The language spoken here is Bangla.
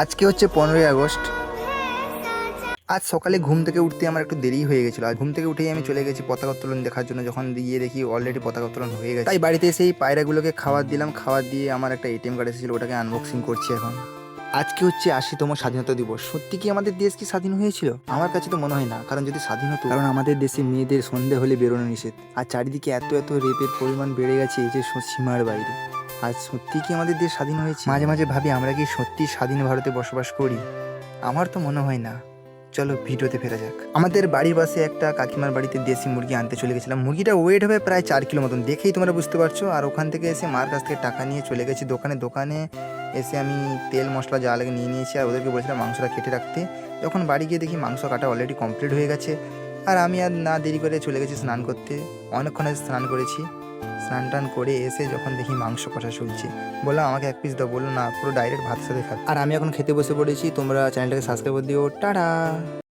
আজকে হচ্ছে 15ই আগস্ট। আজ সকালে ঘুম থেকে উঠতে আমার একটু দেরি হয়ে গেছিলো। আর ঘুম থেকে উঠেই আমি চলে গেছি পতাকা উত্তোলন দেখার জন্য। যখন গিয়ে দেখি অলরেডি পতাকা উত্তোলন হয়ে গেছে, তাই বাড়িতে এসে এই পায়রাগুলোকে খাবার দিলাম। খাবার দিয়ে আমার একটা এটিএম কার্ড এসেছিলো, ওটাকে আনবক্সিং করছি এখন। আজকে হচ্ছে 80তম স্বাধীনতা দিবস। সত্যি কি আমাদের দেশ কি স্বাধীন হয়েছিল? আমার কাছে তো মনে হয় না, কারণ যদি স্বাধীন হতো, কারণ আমাদের দেশে মেয়েদের সন্ধে হলে বেরোনো নিষেধ। আর চারিদিকে এত এত রেপের পরিমাণ বেড়ে গেছে যে সীমার বাইরে। আজ সত্যি কি আমাদের দেশ স্বাধীন হয়েছে? মাঝে মাঝে ভাবি আমরা কি সত্যি স্বাধীন ভারতে বসবাস করি? আমার তো মনে হয় না। চলো ভিডিওতে ফেরা যাক। আমাদের বাড়ির পাশে একটা কাকিমার বাড়িতে দেশি মুরগি আনতে চলে গেছিলাম। মুরগিটা ওয়েট হবে প্রায় 4 কিলো মতন, দেখেই তোমরা বুঝতে পারছো। আর ওখান থেকে এসে মার কাছ থেকে টাকা নিয়ে চলে গেছি দোকানে। দোকানে এসে আমি তেল মশলা যা লাগে নিয়ে নিয়েছি, আর ওদেরকে বলেছিলাম মাংসটা কেটে রাখতে। যখন বাড়ি গিয়ে দেখি মাংস কাটা অলরেডি কমপ্লিট হয়ে গেছে। আর আমি আর না দেরি করে চলে গেছি স্নান করতে। অনেকক্ষণ স্নান করেছি। স্নান টান করে এসে যখন দেখি মাংস কষা চলছে, বললাম আমাকে 1 পিস দাও। বললো না, পুরো ডাইরেক্ট ভাতের সাথে খাবে। আর আমি এখন খেতে বসে পড়েছি। তোমরা চ্যানেলটাকে সাবস্ক্রাইব করে দিও। টাটা।